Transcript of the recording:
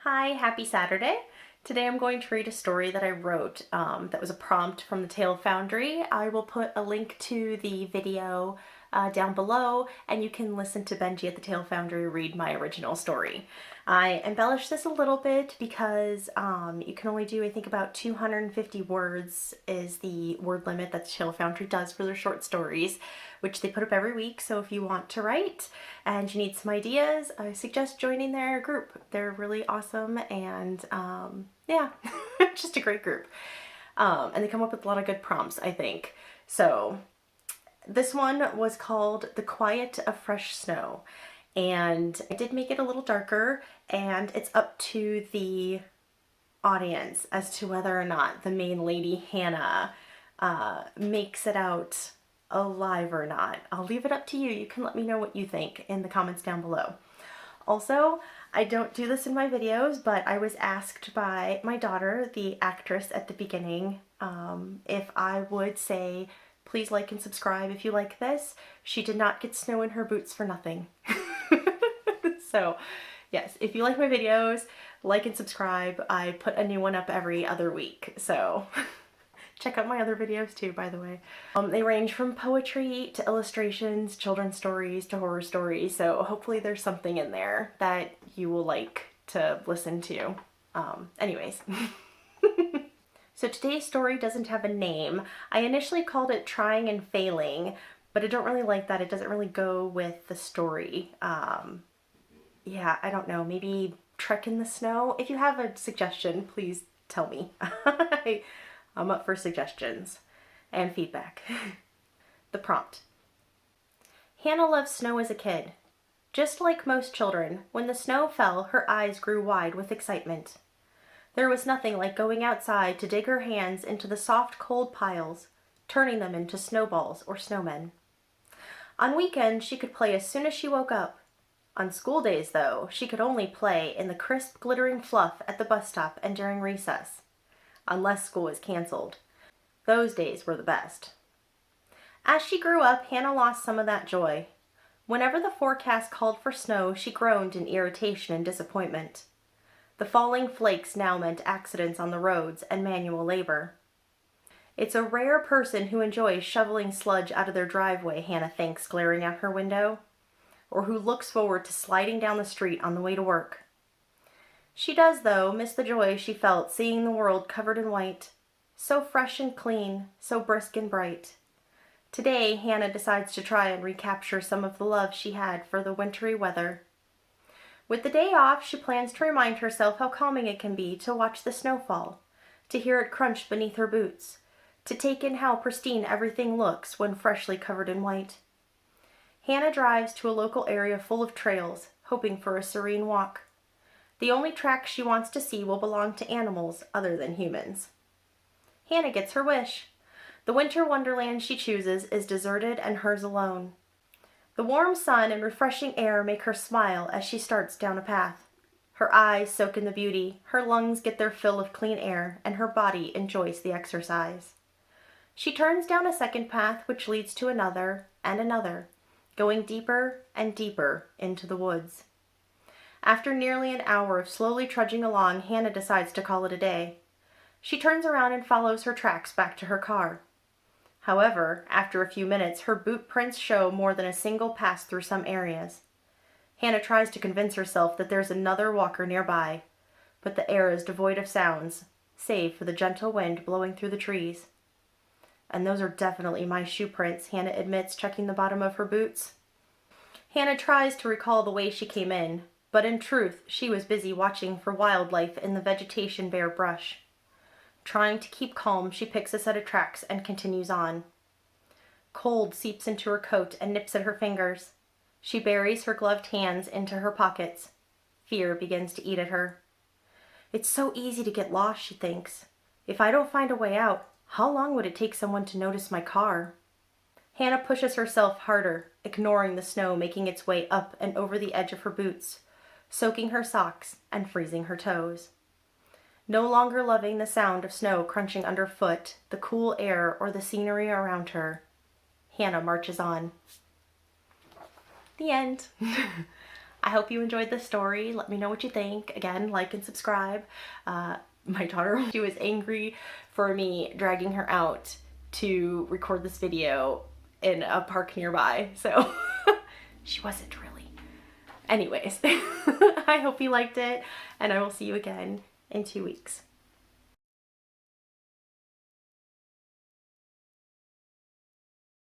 Hi, happy Saturday. Today I'm going to read a story that I wrote that was a prompt from the Tale Foundry. I will put a link to the video down below and you can listen to Benji at the Tale Foundry read my original story. I embellished this a little bit because you can only do, I think, about 250 words is the word limit that the Tale Foundry does for their short stories, which they put up every week. So if you want to write and you need some ideas, I suggest joining their group. They're really awesome and yeah, just a great group. And they come up with a lot of good prompts, I think. So this one was called The Quiet of Fresh Snow. And I did make it a little darker, and it's up to the audience as to whether or not the main lady, Hannah, makes it out alive or not. I'll leave it up to you. You can let me know what you think in the comments down below. Also, I don't do this in my videos, but I was asked by my daughter, the actress at the beginning, if I would say, please like and subscribe if you like this. She did not get snow in her boots for nothing. So yes, if you like my videos, like and subscribe. I put a new one up every other week, so check out my other videos too, by the way. They range from poetry to illustrations, children's stories to horror stories, so hopefully there's something in there that you will like to listen to. Anyways. So today's story doesn't have a name. I initially called it Trying and Failing, but I don't really like that. It doesn't really go with the story. Yeah, I don't know, maybe Trek in the Snow? If you have a suggestion, please tell me. I'm up for suggestions and feedback. The prompt. Hannah loved snow as a kid. Just like most children, when the snow fell, her eyes grew wide with excitement. There was nothing like going outside to dig her hands into the soft, cold piles, turning them into snowballs or snowmen. On weekends, she could play as soon as she woke up. On school days, though, she could only play in the crisp, glittering fluff at the bus stop and during recess. Unless school was canceled. Those days were the best. As she grew up, Hannah lost some of that joy. Whenever the forecast called for snow, she groaned in irritation and disappointment. The falling flakes now meant accidents on the roads and manual labor. It's a rare person who enjoys shoveling sludge out of their driveway, Hannah thinks, glaring out her window, or who looks forward to sliding down the street on the way to work. She does, though, miss the joy she felt seeing the world covered in white, so fresh and clean, so brisk and bright. Today, Hannah decides to try and recapture some of the love she had for the wintry weather. With the day off, she plans to remind herself how calming it can be to watch the snow fall, to hear it crunch beneath her boots, to take in how pristine everything looks when freshly covered in white. Hannah drives to a local area full of trails, hoping for a serene walk. The only tracks she wants to see will belong to animals other than humans. Hannah gets her wish. The winter wonderland she chooses is deserted and hers alone. The warm sun and refreshing air make her smile as she starts down a path. Her eyes soak in the beauty, her lungs get their fill of clean air, and her body enjoys the exercise. She turns down a second path which leads to another and another, going deeper and deeper into the woods. After nearly an hour of slowly trudging along, Hannah decides to call it a day. She turns around and follows her tracks back to her car. However, after a few minutes, her boot prints show more than a single pass through some areas. Hannah tries to convince herself that there's another walker nearby, but the air is devoid of sounds, save for the gentle wind blowing through the trees. And those are definitely my shoe prints, Hannah admits, checking the bottom of her boots. Hannah tries to recall the way she came in, but in truth, she was busy watching for wildlife in the vegetation-bare brush. Trying to keep calm, she picks a set of tracks and continues on. Cold seeps into her coat and nips at her fingers. She buries her gloved hands into her pockets. Fear begins to eat at her. It's so easy to get lost, she thinks. If I don't find a way out, how long would it take someone to notice my car? Hannah pushes herself harder, ignoring the snow making its way up and over the edge of her boots, soaking her socks and freezing her toes. No longer loving the sound of snow crunching underfoot, the cool air, or the scenery around her, Hannah marches on. The end. I hope you enjoyed this story. Let me know what you think. Again, like and subscribe. My daughter, she was angry for me dragging her out to record this video in a park nearby, so she wasn't really. Anyways, I hope you liked it, and I will see you again in 2 weeks.